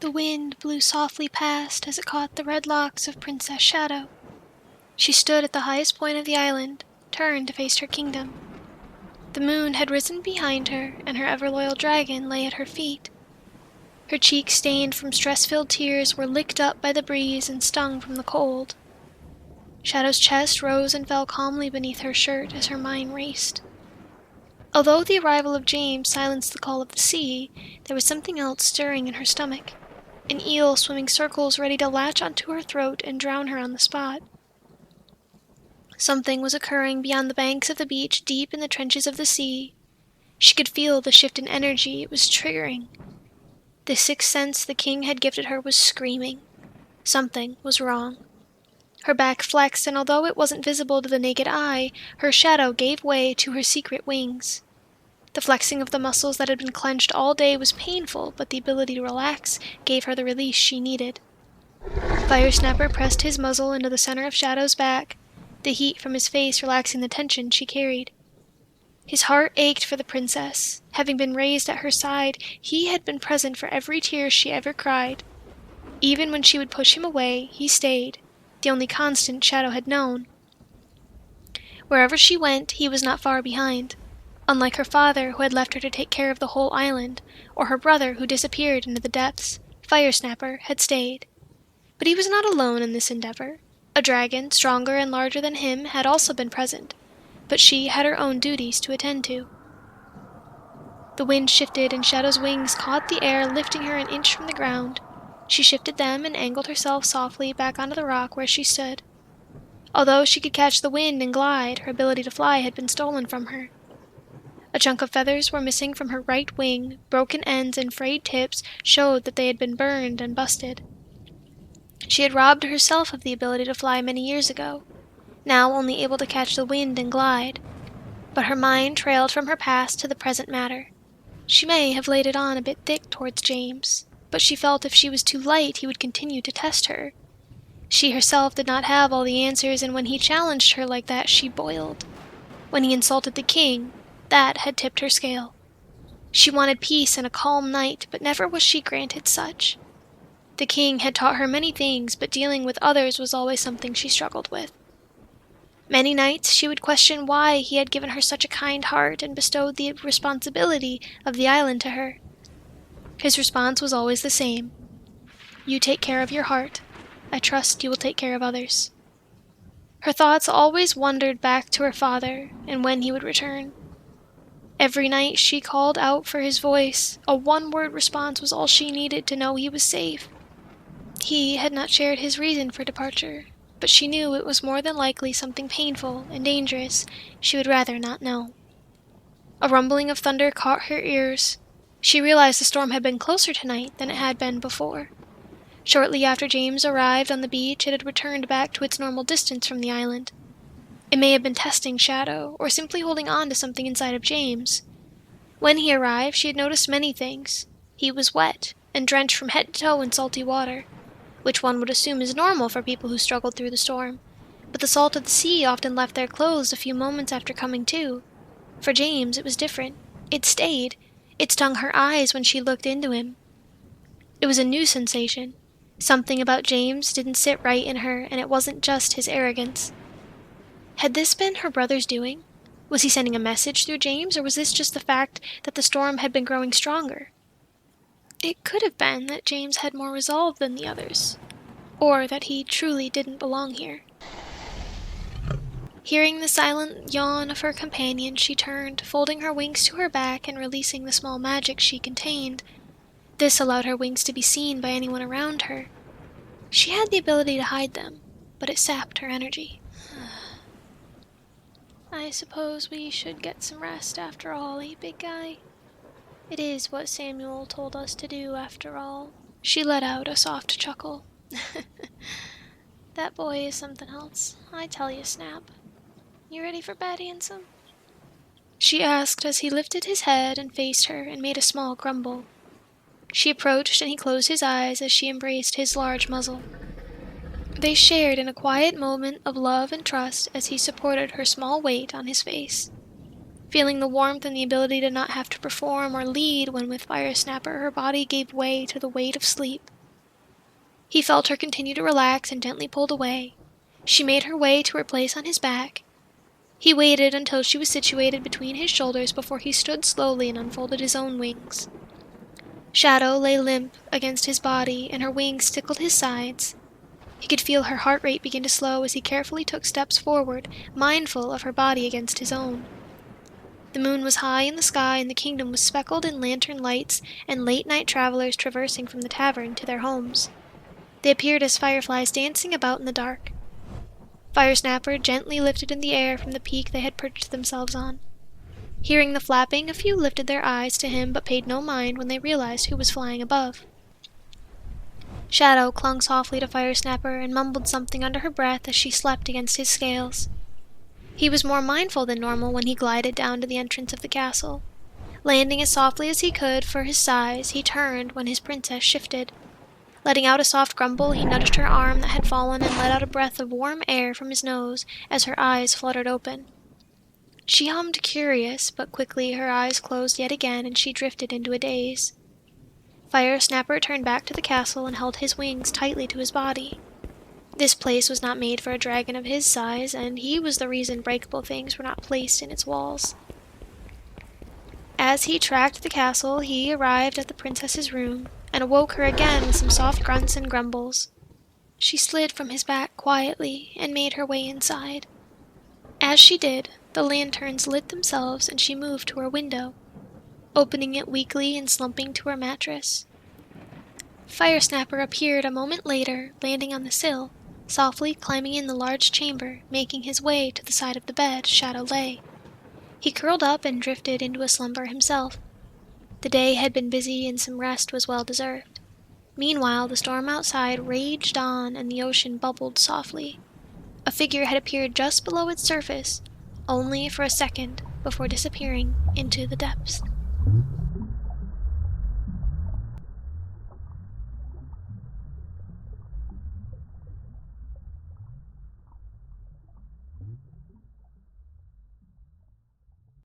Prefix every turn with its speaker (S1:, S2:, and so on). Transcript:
S1: The wind blew softly past as it caught the red locks of Princess Shadow. She stood at the highest point of the island, turned to face her kingdom. The moon had risen behind her, and her ever-loyal dragon lay at her feet. Her cheeks, stained from stress-filled tears, were licked up by the breeze and stung from the cold. Shadow's chest rose and fell calmly beneath her shirt as her mind raced. Although the arrival of James silenced the call of the sea, there was something else stirring in her stomach. An eel swimming circles ready to latch onto her throat and drown her on the spot. Something was occurring beyond the banks of the beach, deep in the trenches of the sea. She could feel the shift in energy it was triggering. The sixth sense the king had gifted her was screaming. Something was wrong. Her back flexed, and although it wasn't visible to the naked eye, her shadow gave way to her secret wings. The flexing of the muscles that had been clenched all day was painful, but the ability to relax gave her the release she needed. Fire Snapper pressed his muzzle into the center of Shadow's back, the heat from his face relaxing the tension she carried. His heart ached for the princess. Having been raised at her side, he had been present for every tear she ever cried. Even when she would push him away, he stayed, the only constant Shadow had known. Wherever she went, he was not far behind. Unlike her father, who had left her to take care of the whole island, or her brother, who disappeared into the depths, Fire Snapper had stayed. But he was not alone in this endeavor. A dragon, stronger and larger than him, had also been present, but she had her own duties to attend to. The wind shifted, and Shadow's wings caught the air, lifting her an inch from the ground. She shifted them and angled herself softly back onto the rock where she stood. Although she could catch the wind and glide, her ability to fly had been stolen from her. A chunk of feathers were missing from her right wing. Broken ends and frayed tips showed that they had been burned and busted. She had robbed herself of the ability to fly many years ago, now only able to catch the wind and glide. But her mind trailed from her past to the present matter. She may have laid it on a bit thick towards James, but she felt if she was too light he would continue to test her. She herself did not have all the answers, and when he challenged her like that, she boiled. When he insulted the king, that had tipped her scale. She wanted peace and a calm night, but never was she granted such. The king had taught her many things, but dealing with others was always something she struggled with. Many nights she would question why he had given her such a kind heart and bestowed the responsibility of the island to her. His response was always the same. "You take care of your heart. I trust you will take care of others." Her thoughts always wandered back to her father and when he would return. Every night she called out for his voice. A one-word response was all she needed to know he was safe. He had not shared his reason for departure, but she knew it was more than likely something painful and dangerous she would rather not know. A rumbling of thunder caught her ears. She realized the storm had been closer tonight than it had been before. Shortly after James arrived on the beach, it had returned back to its normal distance from the island. It may have been testing Shadow, or simply holding on to something inside of James. When he arrived, she had noticed many things. He was wet, and drenched from head to toe in salty water, which one would assume is normal for people who struggled through the storm. But the salt of the sea often left their clothes a few moments after coming to. For James, it was different. It stayed. It stung her eyes when she looked into him. It was a new sensation. Something about James didn't sit right in her, and it wasn't just his arrogance. Had this been her brother's doing? Was he sending a message through James, or was this just the fact that the storm had been growing stronger? It could have been that James had more resolve than the others, or that he truly didn't belong here. Hearing the silent yawn of her companion, she turned, folding her wings to her back and releasing the small magic she contained. This allowed her wings to be seen by anyone around her. She had the ability to hide them, but it sapped her energy. "I suppose we should get some rest after all, eh, big guy? It is what Samuel told us to do, after all." She let out a soft chuckle. "That boy is something else, I tell you, Snap. You ready for bed, handsome?" she asked as he lifted his head and faced her and made a small grumble. She approached and he closed his eyes as she embraced his large muzzle. They shared in a quiet moment of love and trust as he supported her small weight on his face. Feeling the warmth and the ability to not have to perform or lead when with Fire Snapper, her body gave way to the weight of sleep. He felt her continue to relax and gently pulled away. She made her way to her place on his back. He waited until she was situated between his shoulders before he stood slowly and unfolded his own wings. Shadow lay limp against his body, and her wings tickled his sides. He could feel her heart rate begin to slow as he carefully took steps forward, mindful of her body against his own. The moon was high in the sky, and the kingdom was speckled in lantern lights and late-night travelers traversing from the tavern to their homes. They appeared as fireflies dancing about in the dark. Fire Snapper gently lifted in the air from the peak they had perched themselves on. Hearing the flapping, a few lifted their eyes to him but paid no mind when they realized who was flying above. Shadow clung softly to Fire Snapper and mumbled something under her breath as she slept against his scales. He was more mindful than normal when he glided down to the entrance of the castle. Landing as softly as he could for his size, he turned when his princess shifted. Letting out a soft grumble, he nudged her arm that had fallen and let out a breath of warm air from his nose as her eyes fluttered open. She hummed curious, but quickly her eyes closed yet again and she drifted into a daze. Fire Snapper turned back to the castle and held his wings tightly to his body. This place was not made for a dragon of his size, and he was the reason breakable things were not placed in its walls. As he tracked the castle, he arrived at the princess's room, and awoke her again with some soft grunts and grumbles. She slid from his back quietly and made her way inside. As she did, the lanterns lit themselves and she moved to her window, opening it weakly and slumping to her mattress. Fire Snapper appeared a moment later, landing on the sill, softly climbing in the large chamber, making his way to the side of the bed Shadow lay. He curled up and drifted into a slumber himself. The day had been busy and some rest was well deserved. Meanwhile, the storm outside raged on and the ocean bubbled softly. A figure had appeared just below its surface, only for a second before disappearing into the depths.